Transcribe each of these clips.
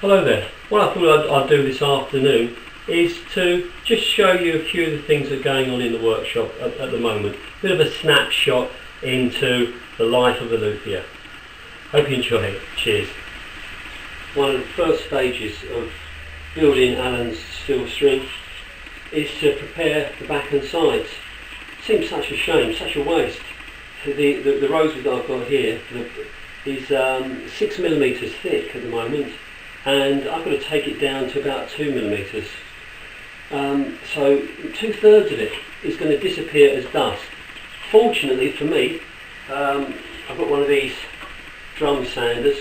Hello there. What I thought I'd do this afternoon is to just show you a few of the things that are going on in the workshop at the moment. A bit of a snapshot into the life of a luthier. Hope you enjoy it. Cheers. One of the first stages of building Allen's steel string is to prepare the back and sides. Seems such a shame, such a waste. The rosewood that I've got here is 6mm thick at the moment, and I've got to take it down to about 2mm. So 2/3 of it is going to disappear as dust. Fortunately for me, I've got one of these drum sanders,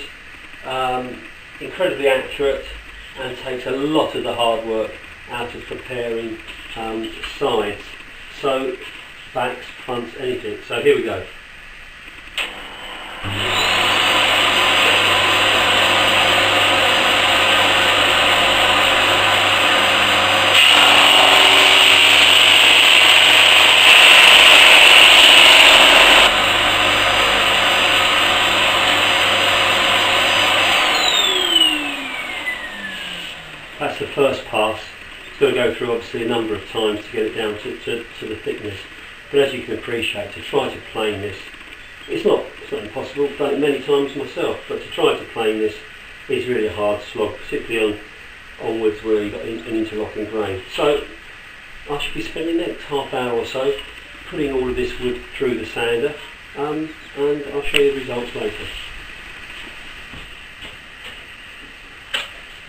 incredibly accurate and takes a lot of the hard work out of preparing sides. So backs, fronts, anything. So here we go. That's the first pass. It's got to go through obviously a number of times to get it down to the thickness. But as you can appreciate, to try to plane this, it's not impossible. I've done it many times myself, but to try to plane this is really a hard slog, particularly onwards where you've got an interlocking grain. So I should be spending the next half hour or so putting all of this wood through the sander, and I'll show you the results later.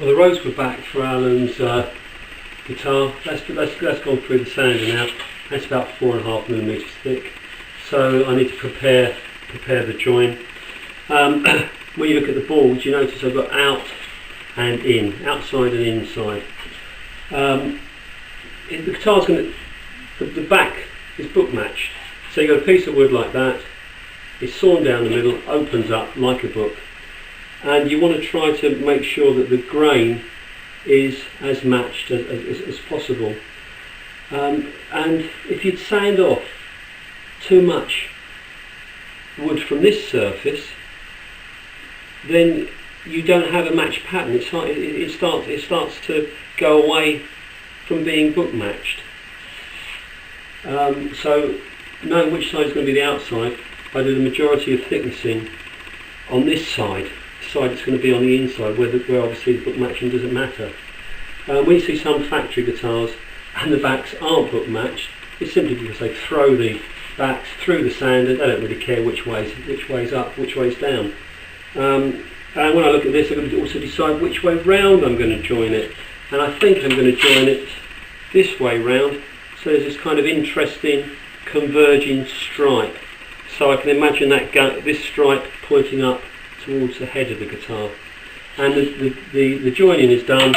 Well, the rosewood back for Allen's guitar, that's gone through the sander now. That's about 4.5mm thick. So I need to prepare the join. When you look at the balls, you notice I've got out and in, outside and inside. The guitar's the back is book matched. So you've got a piece of wood like that. It's sawn down the middle, opens up like a book. And you want to try to make sure that the grain is as matched as possible. And if you'd sand off too much wood from this surface, then you don't have a matched pattern. It starts to go away from being book matched. So knowing which side is going to be the outside, I do the majority of thicknessing on this side. Side it's going to be on the inside, where obviously the book matching doesn't matter. When you see some factory guitars and the backs aren't book matched, it's simply because they throw the backs through the sander. They don't really care which way's up, which way's down. And when I look at this, I'm going to also decide which way round I'm going to join it. And I think I'm going to join it this way round, so there's this kind of interesting converging stripe. So I can imagine this stripe pointing up towards the head of the guitar. And the joining is done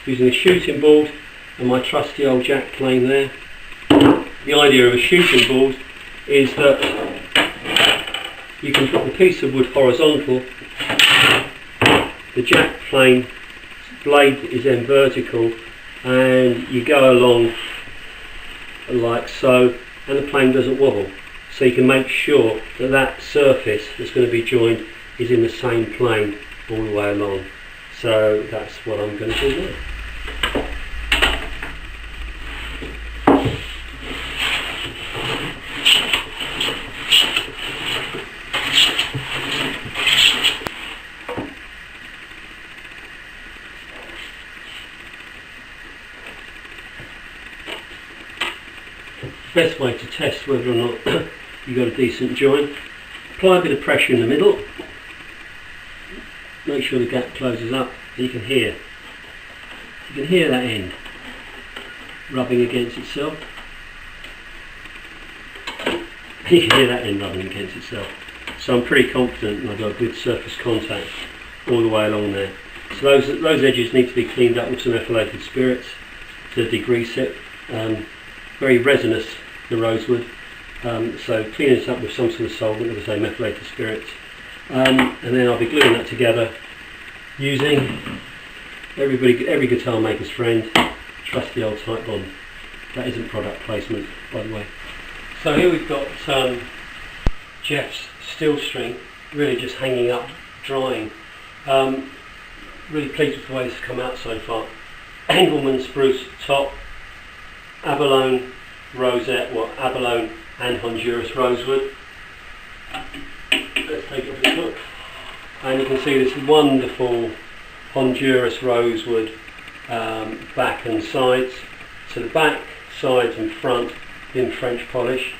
using a shooting board and my trusty old jack plane there. The idea of a shooting board is that you can put the piece of wood horizontal, the jack plane blade is then vertical, and you go along like so, and the plane doesn't wobble. So you can make sure that surface that's going to be joined is in the same plane all the way along. So that's what I'm going to do now. Best way to test whether or not you've got a decent join, apply a bit of pressure in the middle, make sure the gap closes up, and you can hear that end rubbing against itself. You can hear that end rubbing against itself. So I'm pretty confident I've got good surface contact all the way along there. So those edges need to be cleaned up with some methylated spirits to degrease it. Very resinous, the rosewood, so clean it up with some sort of solvent, as I say, methylated spirits, and then I'll be gluing that together using every guitar maker's friend, trusty old tight bond. That isn't product placement, by the way. So here we've got Jeff's steel string, really just hanging up, drying. really pleased with the way this has come out so far. Engelmann spruce top, abalone rosette, well, abalone and Honduras rosewood. Let's take it for a look. And you can see this wonderful Honduras rosewood back and sides. So the back, sides and front in French polish.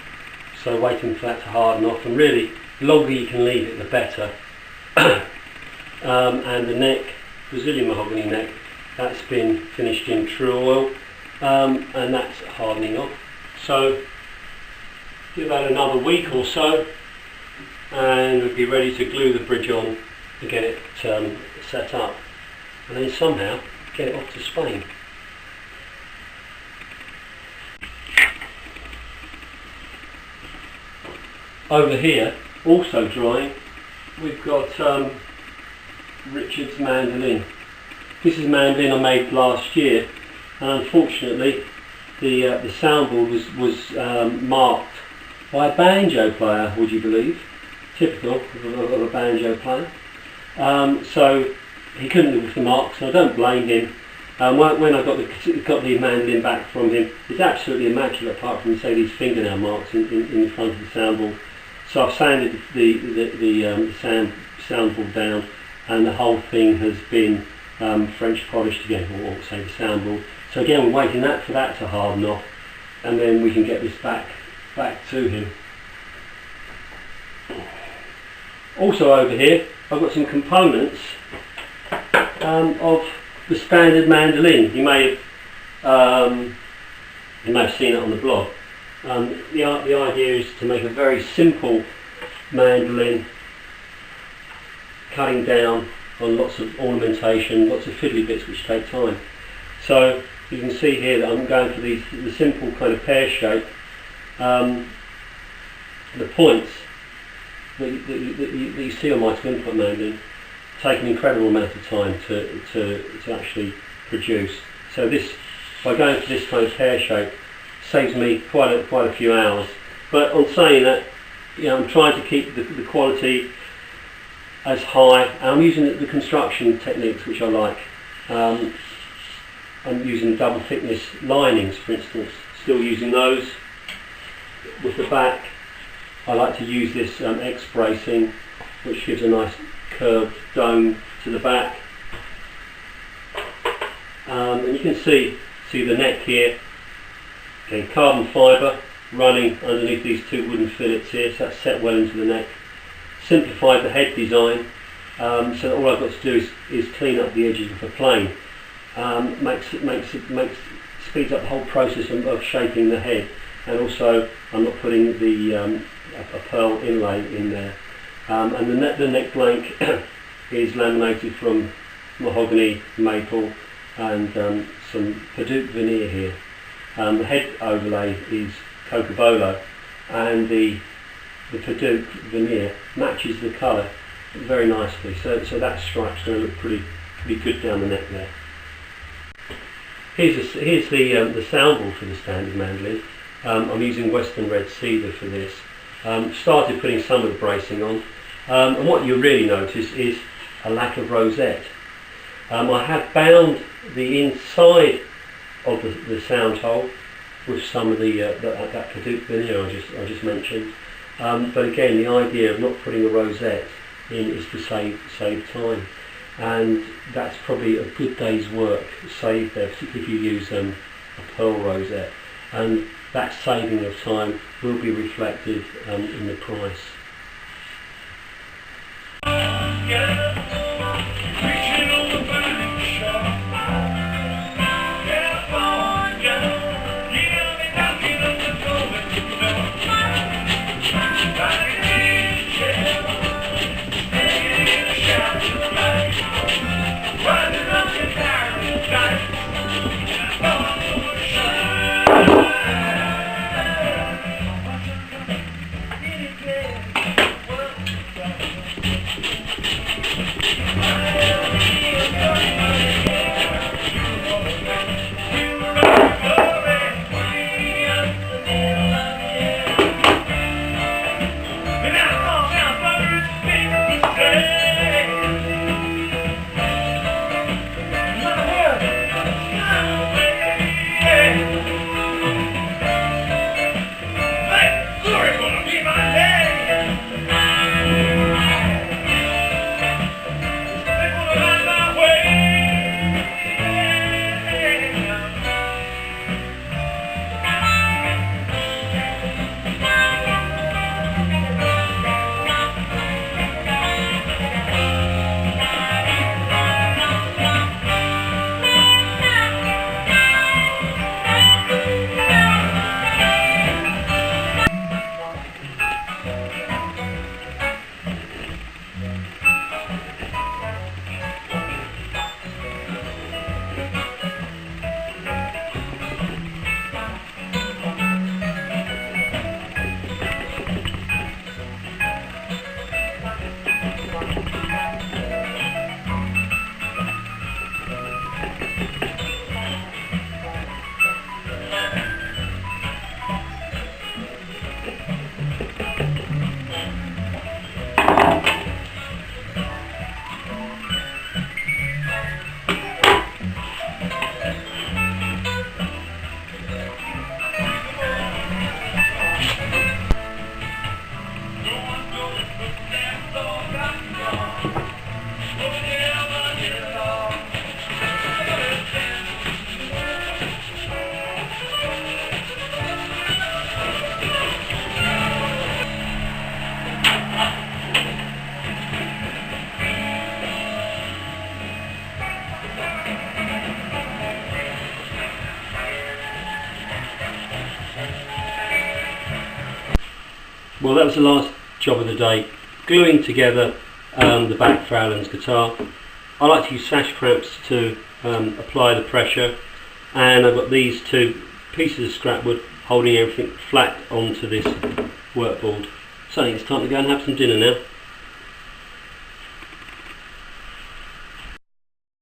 So waiting for that to harden off, and really the longer you can leave it the better. And the neck, Brazilian mahogany neck, that's been finished in true oil, and that's hardening off. So give that another week or so and we'll be ready to glue the bridge on and get it set up, and then somehow get it off to Spain. Over here, also drying, we've got Richard's mandolin. This is a mandolin I made last year, and unfortunately the soundboard was marked by a banjo player, would you believe? Typical of a banjo player. So he couldn't live with the marks, and I don't blame him. When I got the mandolin back from him, it's absolutely immaculate apart from, say, these fingernail marks in front of the soundboard. So I've sanded the soundboard down, and the whole thing has been French polished again, or say the soundboard. So again, we're waiting for that to harden off, and then we can get this back to him. Also over here, I've got some components of the standard mandolin. You may have seen it on the blog. The idea is to make a very simple mandolin, cutting down on lots of ornamentation, lots of fiddly bits which take time. So you can see here that I'm going for the simple kind of pear shape. The points that you see on my twin point mandolin take an incredible amount of time to actually produce. So this, by going for this kind of pear shape, saves me quite a few hours. But on saying that, I'm trying to keep the quality as high, and I'm using the construction techniques which I like. I'm using double thickness linings, for instance, still using those. With the back, I like to use this X bracing, which gives a nice curved dome to the back. And you can see the neck here. Okay, carbon fibre running underneath these two wooden fillets here, so that's set well into the neck. Simplified the head design, so that all I've got to do is clean up the edges with a plane. Speeds up the whole process of shaping the head, and also I'm not putting a pearl inlay in there. And the neck blank is laminated from mahogany, maple, and some Purdue veneer here. The head overlay is cocobolo, and the Purdue veneer matches the colour very nicely. So that stripe's going to look pretty good down the neck there. Here's the soundboard for the standard mandolin. I'm using Western Red Cedar for this. Started putting some of the bracing on, and what you really notice is a lack of rosette. I have bound the inside of the sound hole with some of that Purdue veneer I just mentioned. But again, the idea of not putting a rosette in is to save time, and that's probably a good day's work saved there, particularly if you use a pearl rosette, and that saving of time will be reflected in the price. Well, that was the last job of the day, gluing together the back for Alan's guitar. I like to use sash clamps to apply the pressure, and I've got these two pieces of scrap wood holding everything flat onto this workboard. So I think it's time to go and have some dinner now.